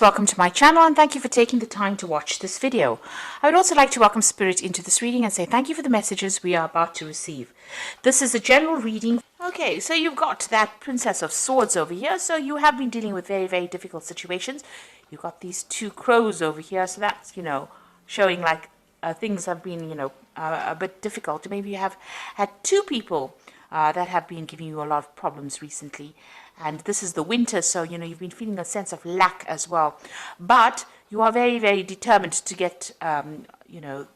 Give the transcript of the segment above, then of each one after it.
Welcome to my channel and thank you for taking the time to watch this video. I would also like to welcome Spirit into this reading and say thank you for the messages we are about to receive. This is a general reading. Okay, so you've got that Princess of Swords over here. So you have been dealing with very, very difficult situations. You've got these two crows over here. So that's, showing like things have been, a bit difficult. Maybe you have had two people that have been giving you a lot of problems recently. And this is the winter, so, you've been feeling a sense of lack as well. But you are very, very determined to get,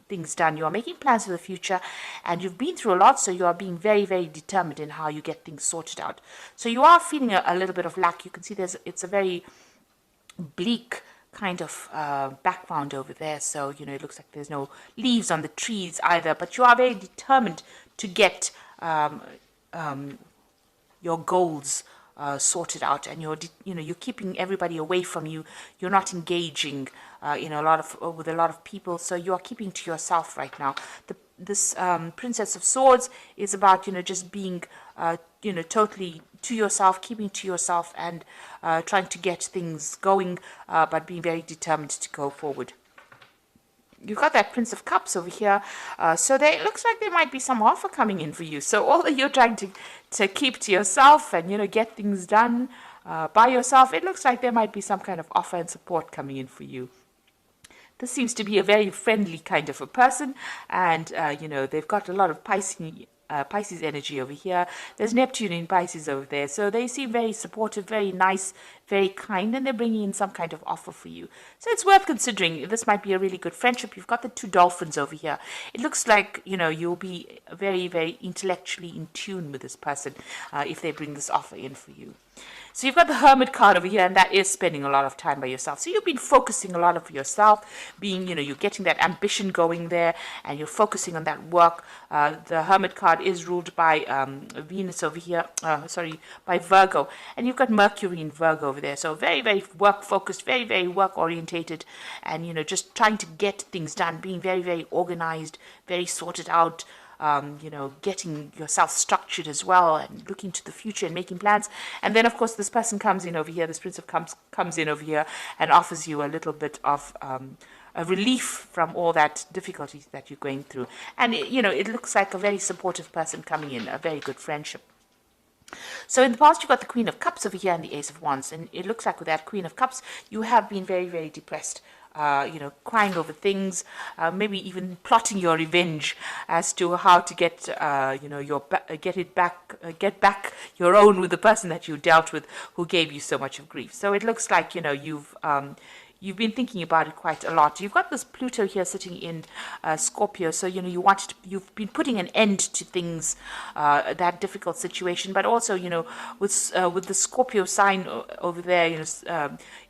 things done. You are making plans for the future, and you've been through a lot, so you are being very, very determined in how you get things sorted out. So you are feeling a little bit of lack. You can see it's a very bleak kind of background over there. So, it looks like there's no leaves on the trees either, but you are very determined to get your goals sorted out, and you're keeping everybody away from you. You're not engaging with a lot of people, so you are keeping to yourself right now. This Princess of Swords is about just being totally to yourself, keeping to yourself, and trying to get things going, but being very determined to go forward. You've got that Prince of Cups over here, so it looks like there might be some offer coming in for you. So all that you're trying to keep to yourself and, get things done by yourself, it looks like there might be some kind of offer and support coming in for you. This seems to be a very friendly kind of a person, and, they've got a lot of Pisces energy over here. There's Neptune in Pisces over there, so they seem very supportive, very nice, very kind, and they're bringing in some kind of offer for you. So it's worth considering. This might be a really good friendship. You've got the two dolphins over here. It looks like, you'll be very, very intellectually in tune with this person if they bring this offer in for you. So you've got the Hermit card over here, and that is spending a lot of time by yourself. So you've been focusing a lot of yourself, being, you're getting that ambition going there, and you're focusing on that work. The Hermit card is ruled by Venus over here, by Virgo. And you've got Mercury in Virgo over there. So very, very work-focused, very, very work-orientated, and, just trying to get things done, being very, very organized, very sorted out, getting yourself structured as well, and looking to the future and making plans. And then, of course, this person comes in over here, this Prince of Cups comes in over here and offers you a little bit of a relief from all that difficulties that you're going through. And, it looks like a very supportive person coming in, a very good friendship. So in the past, you've got the Queen of Cups over here and the Ace of Wands. And it looks like with that Queen of Cups, you have been very, very depressed. Crying over things, maybe even plotting your revenge as to how to get, get back your own with the person that you dealt with who gave you so much of grief. So it looks like, you've been thinking about it quite a lot. You've got this Pluto here sitting in Scorpio, so you've been putting an end to things, that difficult situation. But also, with the Scorpio sign over there,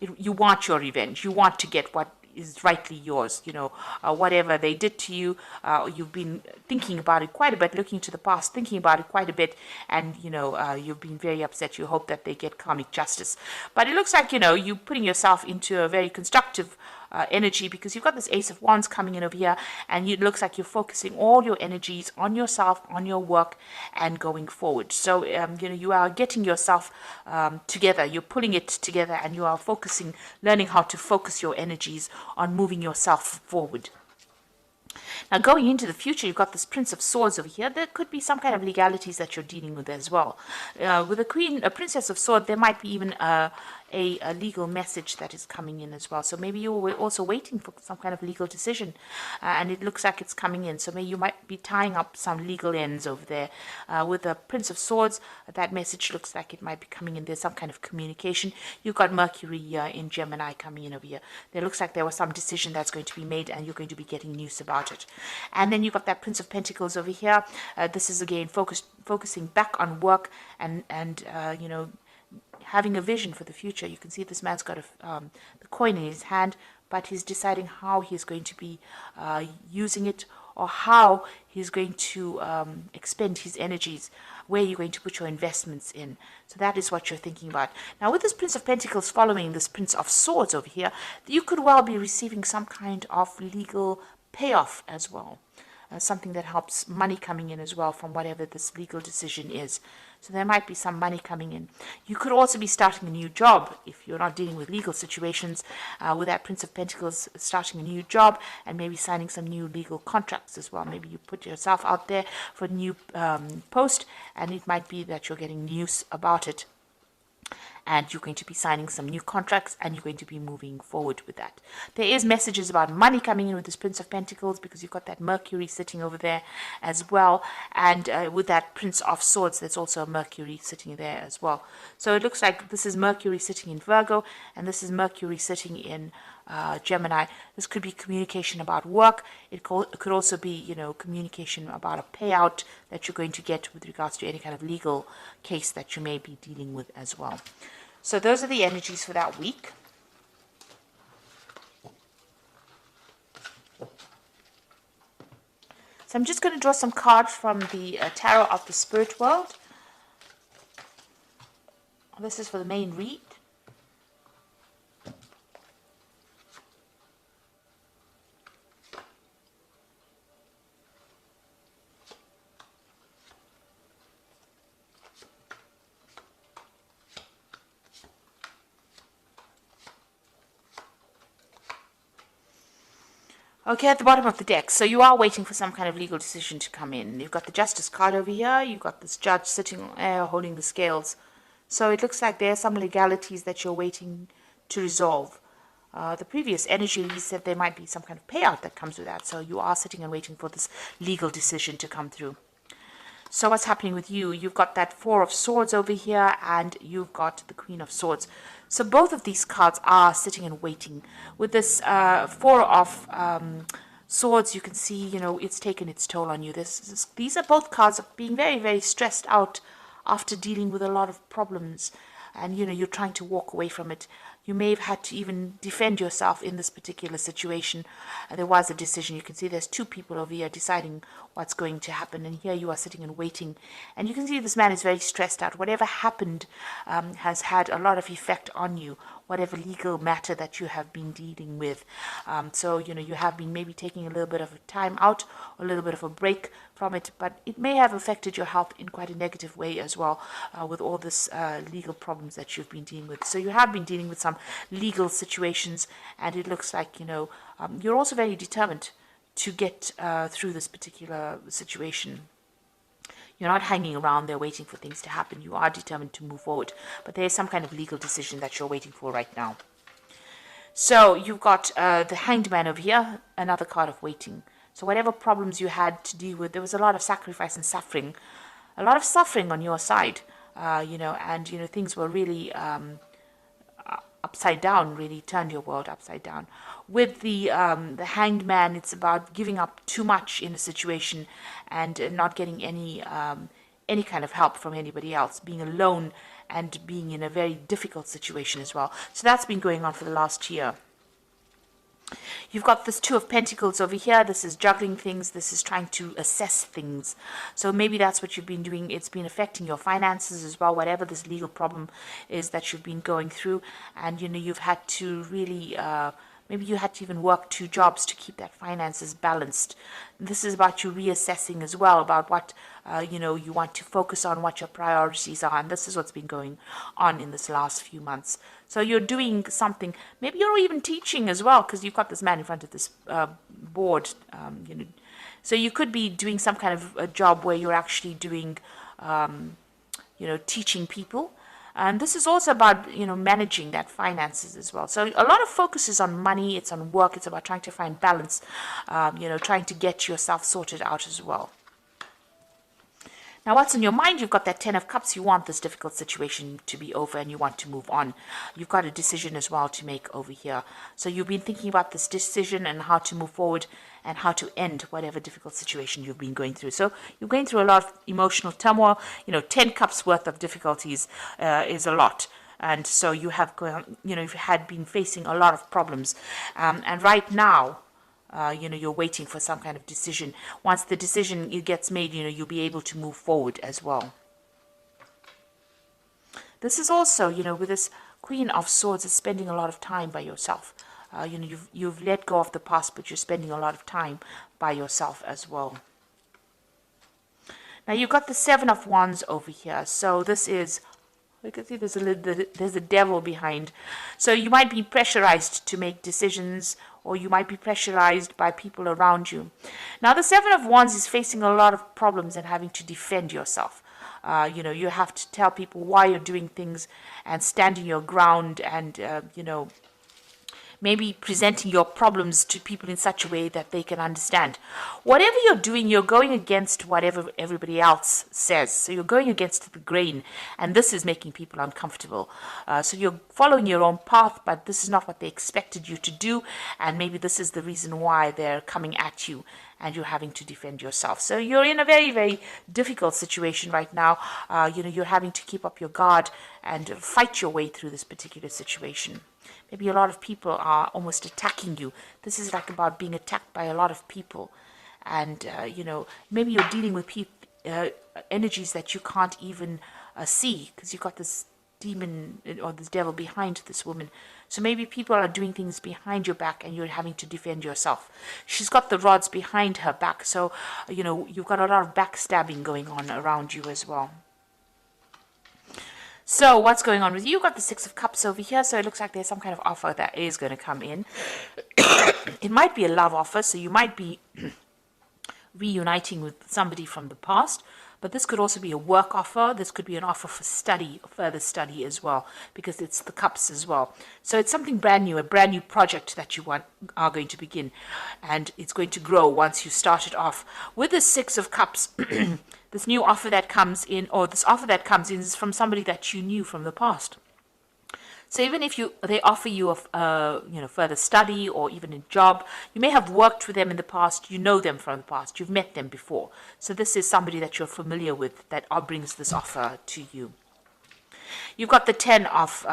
you want your revenge. You want to get what is rightly yours. Whatever they did to you, you've been thinking about it quite a bit, looking to the past, thinking about it quite a bit, and you've been very upset. You hope that they get karmic justice, but it looks like you're putting yourself into a very constructive energy, because you've got this Ace of Wands coming in over here, and it looks like you're focusing all your energies on yourself, on your work, and going forward. So you are getting yourself together, you're pulling it together, and you are focusing, learning how to focus your energies on moving yourself forward. Now, going into the future, you've got this Prince of Swords over here. There could be some kind of legalities that you're dealing with as well. With a Princess of Swords, there might be even a legal message that is coming in as well. So maybe you were also waiting for some kind of legal decision, and it looks like it's coming in. So maybe you might be tying up some legal ends over there. With the Prince of Swords, that message looks like it might be coming in. There's some kind of communication. You've got Mercury in Gemini coming in over here. There looks like there was some decision that's going to be made, and you're going to be getting news about it. And then you've got that Prince of Pentacles over here. This is again focusing back on work and having a vision for the future. You can see this man's got the coin in his hand, but he's deciding how he's going to be using it, or how he's going to expend his energies, where you're going to put your investments in. So that is what you're thinking about. Now, with this Prince of Pentacles following this Prince of Swords over here, you could well be receiving some kind of legal payoff as well. something that helps money coming in as well from whatever this legal decision is. So there might be some money coming in. You could also be starting a new job if you're not dealing with legal situations. With that Prince of Pentacles, starting a new job and maybe signing some new legal contracts as well. Maybe you put yourself out there for a new post, and it might be that you're getting news about it, and you're going to be signing some new contracts, and you're going to be moving forward with that. There is messages about money coming in with this Prince of Pentacles, because you've got that Mercury sitting over there as well, and with that Prince of Swords, there's also a Mercury sitting there as well. So it looks like this is Mercury sitting in Virgo, and this is Mercury sitting in Gemini. This could be communication about work. It could also be, communication about a payout that you're going to get with regards to any kind of legal case that you may be dealing with as well. So those are the energies for that week. So I'm just going to draw some cards from the Tarot of the Spirit World. This is for the main read. Okay, at the bottom of the deck, so you are waiting for some kind of legal decision to come in. You've got the Justice card over here. You've got this judge sitting there holding the scales. So it looks like there are some legalities that you're waiting to resolve. The previous energy said there might be some kind of payout that comes with that. So you are sitting and waiting for this legal decision to come through. So what's happening with you? You've got that Four of Swords over here, and you've got the Queen of Swords. So both of these cards are sitting and waiting. With this Four of Swords, you can see, it's taken its toll on you. These are both cards of being very, very stressed out after dealing with a lot of problems. And, you're trying to walk away from it. You may have had to even defend yourself in this particular situation. There was a decision. You can see there's two people over here deciding what's going to happen. And here you are sitting and waiting. And you can see this man is very stressed out. Whatever happened has had a lot of effect on you. Whatever legal matter that you have been dealing with. So, you have been maybe taking a little bit of a time out, or a little bit of a break from it, but it may have affected your health in quite a negative way as well, with all this legal problems that you've been dealing with. So you have been dealing with some legal situations, and it looks like, you're also very determined to get through this particular situation. You're not hanging around there waiting for things to happen. You are determined to move forward. But there is some kind of legal decision that you're waiting for right now. So you've got the Hanged Man over here, another card of waiting. So whatever problems you had to deal with, there was a lot of sacrifice and suffering. A lot of suffering on your side, and, things were really upside down, really turned your world upside down. With the Hanged Man, it's about giving up too much in a situation and not getting any kind of help from anybody else, being alone and being in a very difficult situation as well. So that's been going on for the last year. You've got this Two of Pentacles over here. This is juggling things. This is trying to assess things. So maybe that's what you've been doing. It's been affecting your finances as well, whatever this legal problem is that you've been going through. And, you've had to really... maybe you had to even work 2 jobs to keep that finances balanced. This is about you reassessing as well, about what, you want to focus on, what your priorities are. And this is what's been going on in this last few months. So you're doing something. Maybe you're even teaching as well, because you've got this man in front of this board. So you could be doing some kind of a job where you're actually doing, teaching people. And this is also about, managing that finances as well. So a lot of focus is on money, it's on work, it's about trying to find balance, trying to get yourself sorted out as well. Now, what's in your mind? You've got that Ten of Cups. You want this difficult situation to be over and you want to move on. You've got a decision as well to make over here. So you've been thinking about this decision and how to move forward and how to end whatever difficult situation you've been going through. So you're going through a lot of emotional turmoil. 10 cups worth of difficulties is a lot. And so you have gone, you've had been facing a lot of problems. And right now, you're waiting for some kind of decision. Once the decision gets made, you'll be able to move forward as well. This is also, with this Queen of Swords, is spending a lot of time by yourself. You've let go of the past, but you're spending a lot of time by yourself as well. Now you've got the Seven of Wands over here. So this is, you can see there's a devil behind. So you might be pressurized to make decisions, or you might be pressurized by people around you. Now the Seven of Wands is facing a lot of problems and having to defend yourself. You have to tell people why you're doing things and standing your ground, and maybe presenting your problems to people in such a way that they can understand. Whatever you're doing, you're going against whatever everybody else says. So you're going against the grain, and this is making people uncomfortable. So you're following your own path, but this is not what they expected you to do, and maybe this is the reason why they're coming at you, and you're having to defend yourself. So you're in a very, very difficult situation right now. You're having to keep up your guard and fight your way through this particular situation. Maybe a lot of people are almost attacking you. This is like about being attacked by a lot of people. And, maybe you're dealing with energies that you can't even see, because you've got this demon or this devil behind this woman. So maybe people are doing things behind your back and you're having to defend yourself. She's got the rods behind her back. So, you've got a lot of backstabbing going on around you as well. So what's going on with you? You've got the Six of Cups over here. So it looks like there's some kind of offer that is going to come in. It might be a love offer. So you might be reuniting with somebody from the past. But this could also be a work offer. This could be an offer for study, further study as well, because it's the cups as well. So it's something brand new, a brand new project that you are going to begin. And it's going to grow once you start it off. With the Six of Cups, this new offer that comes in, or this offer that comes in, is from somebody that you knew from the past. So even if they offer you further study or even a job, you may have worked with them in the past, you know them from the past, you've met them before. So this is somebody that you're familiar with that brings this offer to you. You've got the Ten of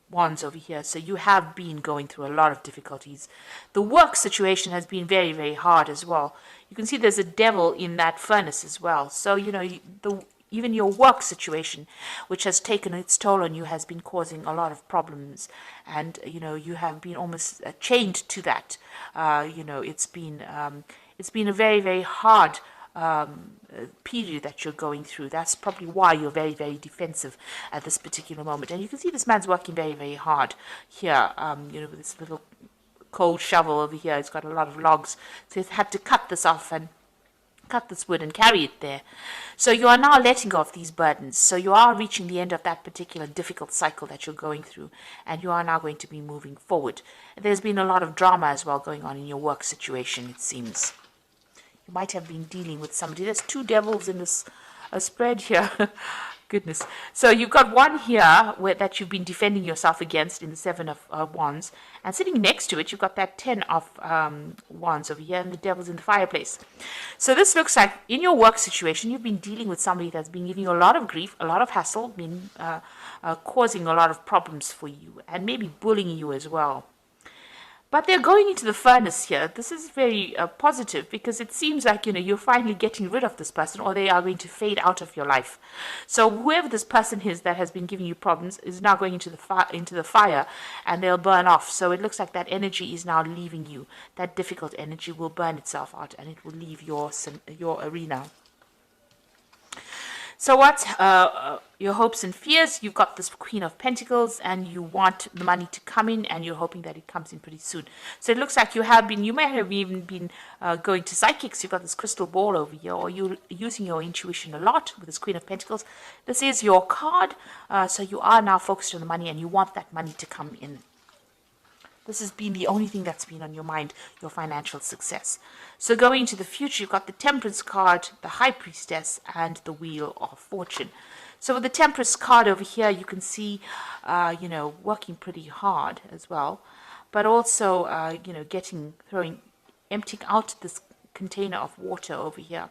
Wands over here. So you have been going through a lot of difficulties. The work situation has been very, very hard as well. You can see there's a devil in that furnace as well. So, even your work situation, which has taken its toll on you, has been causing a lot of problems. And, you have been almost chained to that. It's been a very, very hard period that you're going through. That's probably why you're very, very defensive at this particular moment. And you can see this man's working very, very hard here, with this little cold shovel over here. It's got a lot of logs. So he's had to cut this off and cut this wood and carry it there. So you are now letting go of these burdens. So you are reaching the end of that particular difficult cycle that you're going through, and you are now going to be moving forward. There's been a lot of drama as well going on in your work situation, it seems. You might have been dealing with somebody. There's two devils in this spread here. Goodness. So you've got one here that you've been defending yourself against in the Seven of Wands. And sitting next to it, you've got that Ten of Wands over here, and the devil's in the fireplace. So this looks like in your work situation, you've been dealing with somebody that's been giving you a lot of grief, a lot of hassle, been causing a lot of problems for you, and maybe bullying you as well. But they're going into the furnace here. This is very positive, because it seems like, you're finally getting rid of this person, or they are going to fade out of your life. So whoever this person is that has been giving you problems is now going into the fire, and they'll burn off. So it looks like that energy is now leaving you. That difficult energy will burn itself out, and it will leave your arena. So what's your hopes and fears? You've got this Queen of Pentacles, and you want the money to come in, and you're hoping that it comes in pretty soon. So it looks like you may have even been going to psychics. You've got this crystal ball over here, or you're using your intuition a lot with this Queen of Pentacles. This is your card. So you are now focused on the money, and you want that money to come in. This has been the only thing that's been on your mind, your financial success. So going into the future, you've got the Temperance card, the High Priestess, and the Wheel of Fortune. So with the Temperance card over here, you can see, working pretty hard as well, but also, emptying out this container of water over here.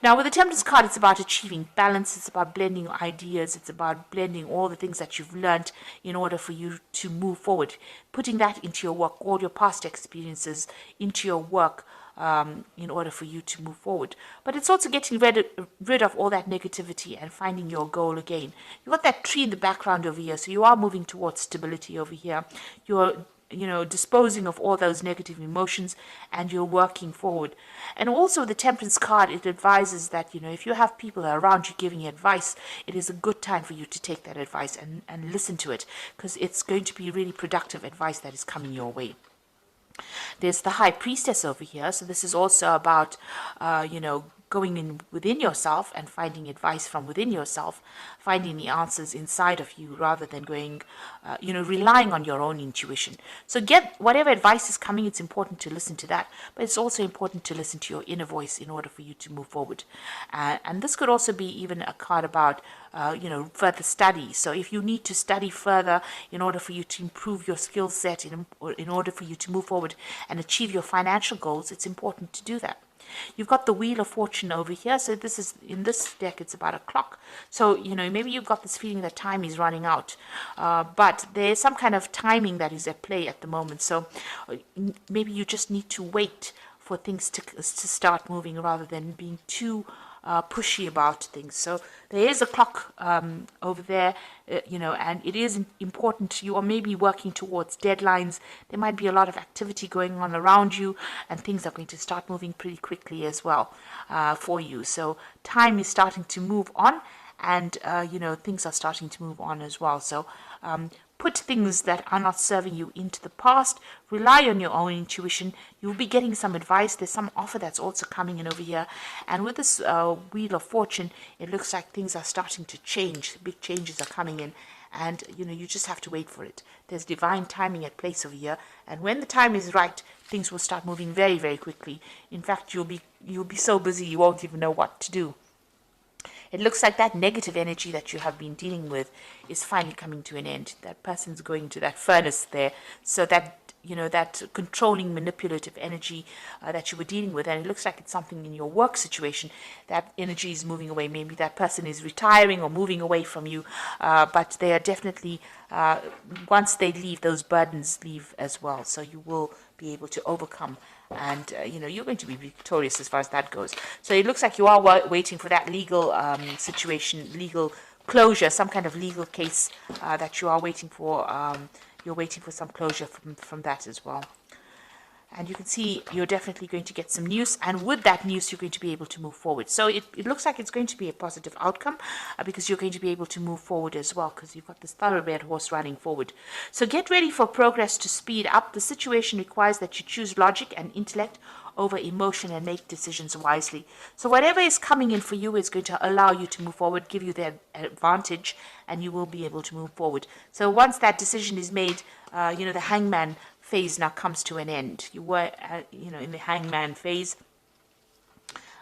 Now with the Temperance card, it's about achieving balance. It's about blending ideas. It's about blending all the things that you've learned in order for you to move forward, putting that into your work, all your past experiences into your work, in order for you to move forward. But it's also getting rid of all that negativity and finding your goal again. You've got that tree in the background over here, so you are moving towards stability over here. You're disposing of all those negative emotions, and you're working forward. And also the Temperance card, it advises that, if you have people around you giving you advice, it is a good time for you to take that advice and listen to it, because it's going to be really productive advice that is coming your way. There's the High Priestess over here. So this is also about, going in within yourself and finding advice from within yourself, finding the answers inside of you rather than going, relying on your own intuition. So get whatever advice is coming, it's important to listen to that, but it's also important to listen to your inner voice in order for you to move forward. And this could also be even a card about, further study. So if you need to study further in order for you to improve your skill set, in order for you to move forward and achieve your financial goals, it's important to do that. You've got the Wheel of Fortune over here. So this is, in this deck, it's about a clock. So, maybe you've got this feeling that time is running out. But there's some kind of timing that is at play at the moment. So maybe you just need to wait for things to start moving rather than being too pushy about things. So there is a clock over there, and it is important. You are maybe working towards deadlines. There might be a lot of activity going on around you, and things are going to start moving pretty quickly as well for you. So time is starting to move on, and things are starting to move on as well. So put things that are not serving you into the past. Rely on your own intuition. You'll be getting some advice. There's some offer that's also coming in over here. And with this Wheel of Fortune, it looks like things are starting to change. Big changes are coming in. And, you just have to wait for it. There's divine timing at place over here. And when the time is right, things will start moving very, very quickly. In fact, you'll be so busy you won't even know what to do. It looks like that negative energy that you have been dealing with is finally coming to an end. That person's going to that furnace there. So that, that controlling, manipulative energy that you were dealing with, and it looks like it's something in your work situation, that energy is moving away. Maybe that person is retiring or moving away from you, but they are definitely, once they leave, those burdens leave as well. So you will be able to overcome, and you're going to be victorious as far as that goes. So it looks like you are waiting for that legal situation, legal closure, some kind of legal case that you are waiting for. You're waiting for some closure from that as well. And you can see you're definitely going to get some news, and with that news you're going to be able to move forward. So it looks like it's going to be a positive outcome because you're going to be able to move forward as well, because you've got this thoroughbred horse running forward. So get ready for progress to speed up. The situation requires that you choose logic and intellect over emotion and make decisions wisely. So whatever is coming in for you is going to allow you to move forward, give you the advantage, and you will be able to move forward. So once that decision is made, the hangman phase now comes to an end. You were, in the hangman phase,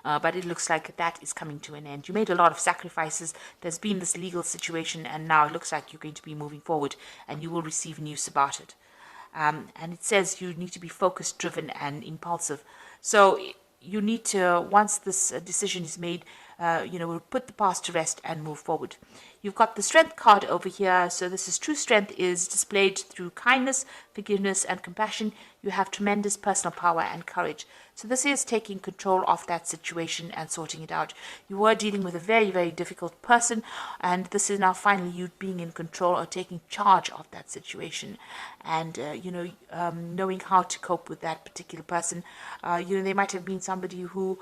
but it looks like that is coming to an end. You made a lot of sacrifices. There's been this legal situation, and now it looks like you're going to be moving forward, and you will receive news about it. And it says you need to be focused, driven, and impulsive. So you need to, once this decision is made, we'll put the past to rest and move forward. You've got the Strength card over here. So this is true strength is displayed through kindness, forgiveness, and compassion. You have tremendous personal power and courage. So this is taking control of that situation and sorting it out. You were dealing with a very, very difficult person, and this is now finally you being in control or taking charge of that situation, and knowing how to cope with that particular person. They might have been somebody who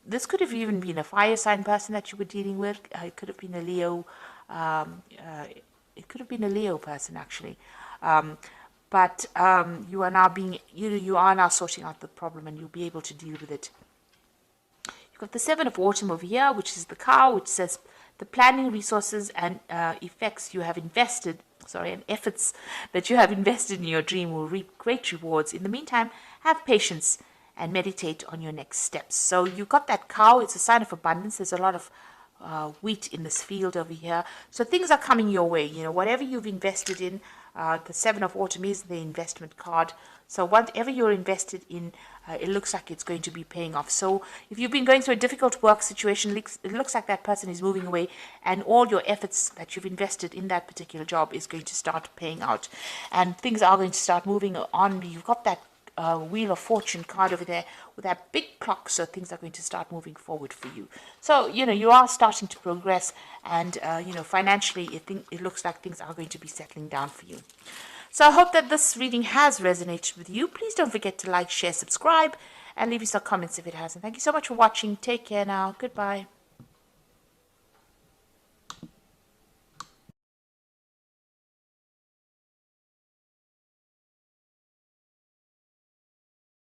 this could have even been a fire sign person that you were dealing with. It could have been a Leo. It could have been a Leo person actually. But you are now you are now sorting out the problem, and you'll be able to deal with it. You've got the Seven of Autumn over here, which is the cow, which says the planning, resources, and effects you have invested. And efforts that you have invested in your dream will reap great rewards. In the meantime, have patience and meditate on your next steps. So you got that cow. It's a sign of abundance. There's a lot of wheat in this field over here. So things are coming your way. Whatever you've invested in, the Seven of Autumn is the investment card. So whatever you're invested in, it looks like it's going to be paying off. So if you've been going through a difficult work situation, it looks like that person is moving away, and all your efforts that you've invested in that particular job is going to start paying out, and things are going to start moving on. You've got that Wheel of Fortune card over there with that big clock, so things are going to start moving forward for you. So you are starting to progress, and financially it looks like things are going to be settling down for you. So I hope that this reading has resonated with you. Please don't forget to like, share, subscribe, and leave me some comments if it hasn't. Thank you so much for watching. Take care now. Goodbye.